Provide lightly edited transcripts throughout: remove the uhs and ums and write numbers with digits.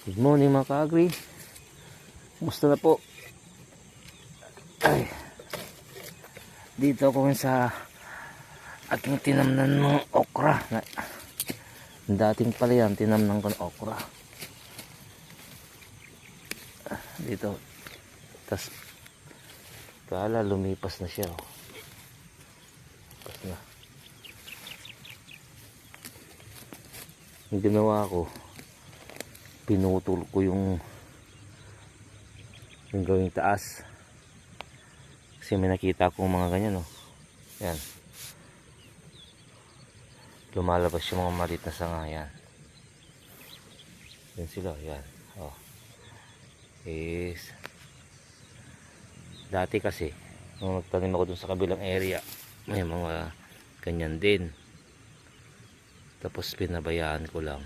Good morning mga ka-agri. Kumusta na po? Ay, dito ako sa aking tinamnan ng okra. Dating pala yan, tinamnan ko ng okra. Dito. Tapos, kala lumipas na siya. Lumipas na. Ang ginawa ko, pinutol ko yung gawing taas kasi may nakita akong mga ganyan, oh. Yan, lumalabas yung mga maliit na sanga. Yan, yan sila. Yan, oh. Is dati kasi nung nagtanim ako dun sa kabilang area, may mga ganyan din, tapos pinabayaan ko lang.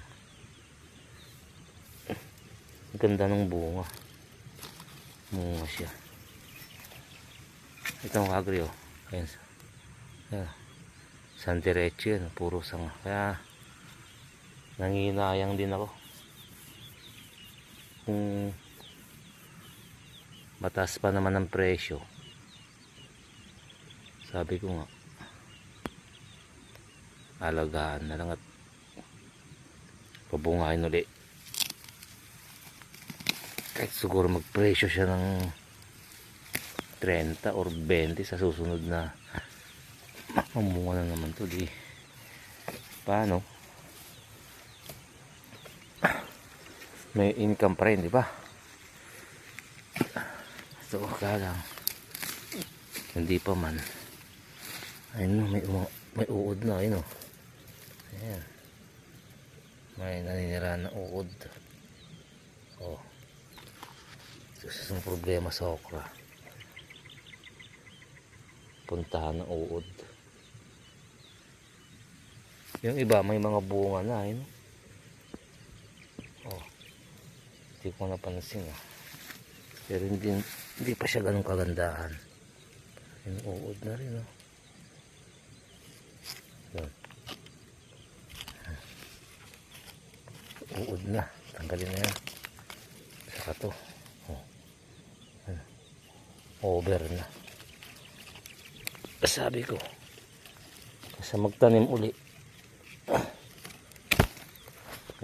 Ganda ng bunga siya. Itong agri, oh. Ayan. Ayan. San diretso yan, puro sanga. Kaya nanginayang din ako kung mataas pa naman ang presyo. Sabi ko nga, alagaan na lang at pabungahin ulit. Kahit siguro magpresyo siya ng 30 or 20 sa susunod na mamunga na naman to, di paano, may income pa rin, di ba? So kaya hindi pa man. Ayun, may uod na. Ayun, ayan, may naninira na uod. Oh, isa ng problema sa okra, puntahan ng uod. Yung iba may mga bunga na, yun. Oh, hindi ko napansin, ah. Pero hindi pa siya ganun kagandahan. Yung uod na rin, oh. Yan. Uod na, tanggalin na yan. Saka to, over na. Sabi ko, kasi magtanim uli.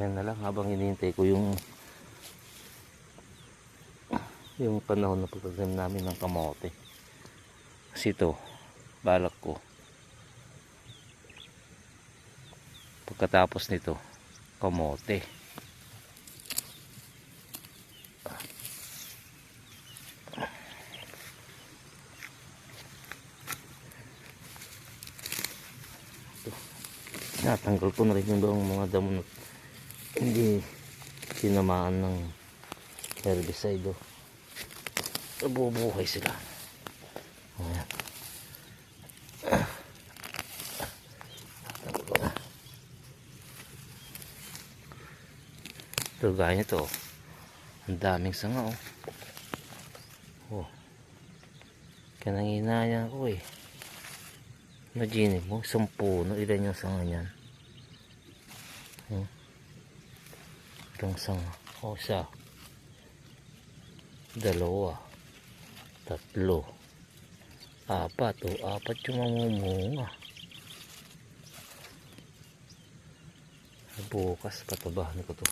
Yan na lang habang hinihintay ko yung panahon na pagtatanim namin ng kamote. Kasi ito, balak ko pagkatapos nito, kamote. Natanggal ko na rin yung doong mga damo na hindi tinamaan ng herbicide, oh. Nabubuhay sila. Ayan. Ito, gaya nito, ang daming sanga, oh. Oh, kaya nanginaya ko, eh. Imagine mo, 10 puno, ilan yung sanga niyan? Itong sanga, o isa, 2, 3, 4, yung mamumunga. Bukas patabahan ko to.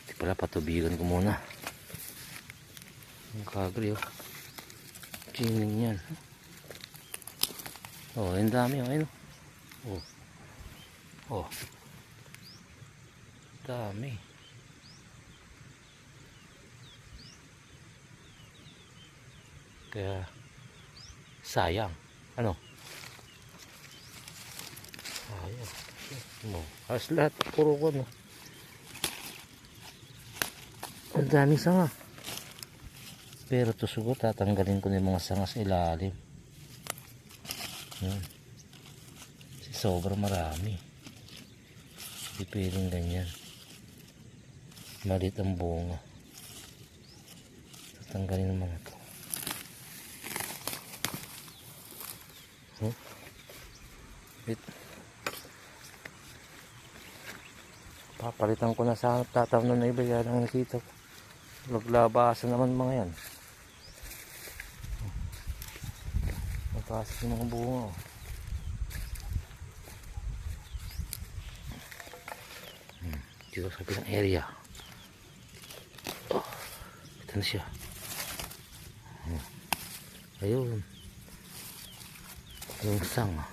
Hindi pala, patubigan ko muna. Ang kagri, oh. Chining yan. Oh, ang dami, oh. Ayun, oh. Oh, dami. Kaya sayang, ano, sayang mo, halos lahat puro ko, no. Ang daming sanga, pero to sugo tatanggalin ko na yung mga sanga sa ilalim. Kasi sobrang marami, hindi pwedeng ganyan. Malit ang bunga, tatanggalin naman ito. Wait. Papalitan ko na sana tatamnan na iba. Yan ang nakita ko. Naglabasan naman mga yan. Naglabasan yung mga bunga. Oh. Dito sa bilang area. Oh, ito na siya. Ayun. Yung sanga.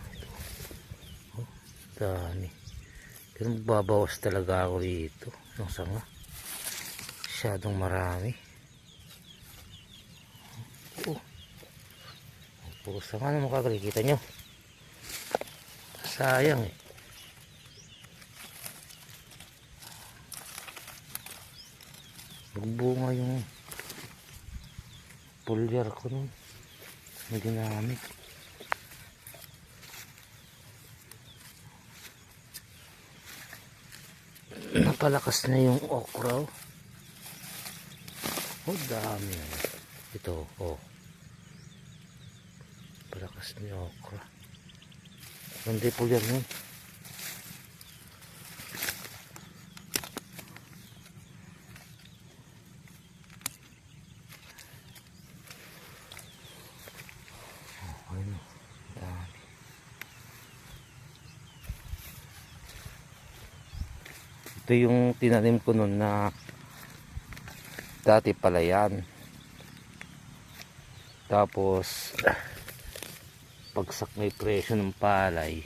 Oh, dami. Pero magbabawas talaga ako dito. Yung sanga. Masyadong marami. Oh. Puro sanga na makakakita nyo. Sayang eh. Nagbunga yung pulyar ko nun na ginamit. Napalakas na yung okra. Oh, dami. Ito, oh. Palakas na yung okra. Hindi pulyar nun. Ito yung tinanim ko nun na dati palayan. Tapos pagsak may presyo ng palay.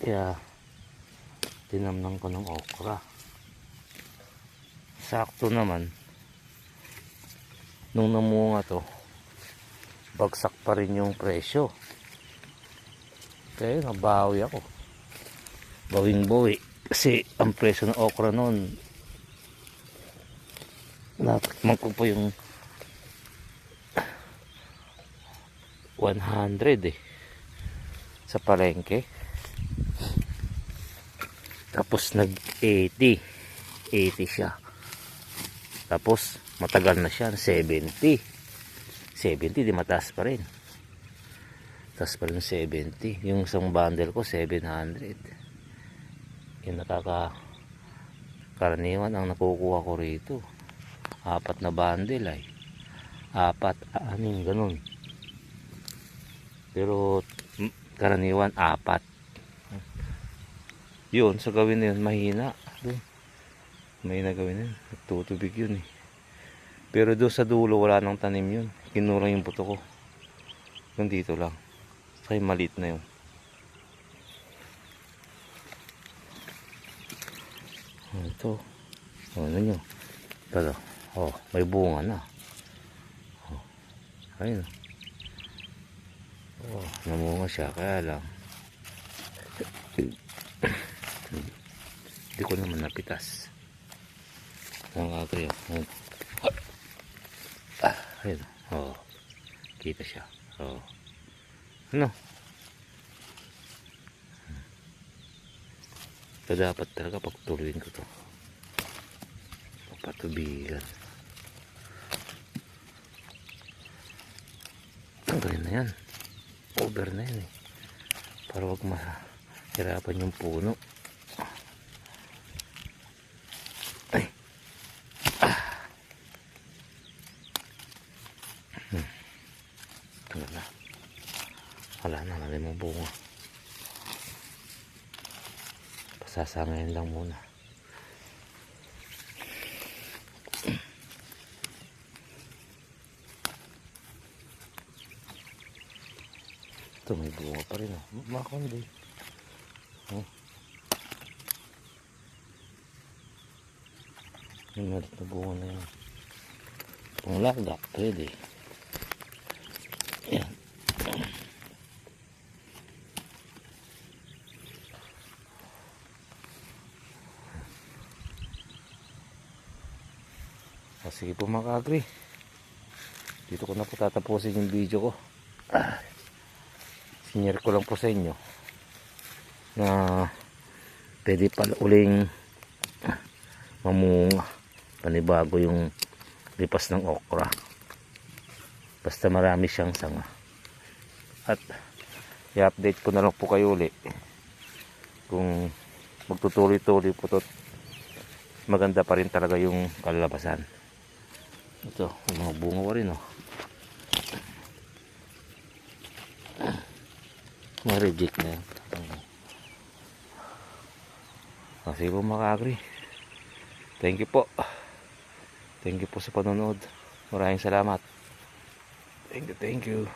Kaya tinamnan ko ng okra. Sakto naman. Nung namunga to, bagsak pa rin yung presyo. Kaya nabawi ako. Bawing-bawi. Kasi ang presyo ng okra noon, natikman ko po yung 100 eh. Sa palengke. Tapos nag-80. 80 siya. Tapos matagal na siya. 70. 70 di mataas pa rin. Taas pa rin 70. Yung isang bundle ko 700. Yung karaniwan ang nakukuha ko rito. 4 na bundle ay. 4, 6 ganun. Pero karaniwan 4. Yun, sa gawin na yun, mahina. Mahina gawin yun. Nagtutubig yun eh. Pero doon sa dulo, wala nang tanim yun. Kinurang yung buto ko. Yung dito lang. Kaya maliit na yun. Ito. Ano nyo? Ito. Oh, may bunga na. Oh. Ayun. Oh, namunga siya. Kaya lang. Hindi ko naman napitas. Ang agri. Ayun. Oh. Kita siya. Oh. Ano? Ito dapat talaga pagtuloyin ko to. Patubigan. Tanggalin na yan. Over na yan eh. Para wag mahirapan yung puno. Ay. Tanggal na. Wala na. Malimang bunga. Sasangayin lang muna. Ito may bunga pa rin. Makundi. Yung malit na bunga na yun. Panglaga. Pwede. Yan. Sige po mga agri, dito ko na po tatapusin yung video ko. Sinyer ko lang po sa inyo na pwede pala uling mamunga panibago yung lipas ng okra basta marami siyang sanga. At i-update ko na lang po kayo ulit Kung magtutuloy-tuloy po to, maganda pa rin talaga yung kalalabasan. Ito, may mga bunga pa rin, oh. Ma-reject na yan. Kasi po maka-agree. Thank you po. Thank you po sa panonood. Maraming salamat. Thank you, thank you.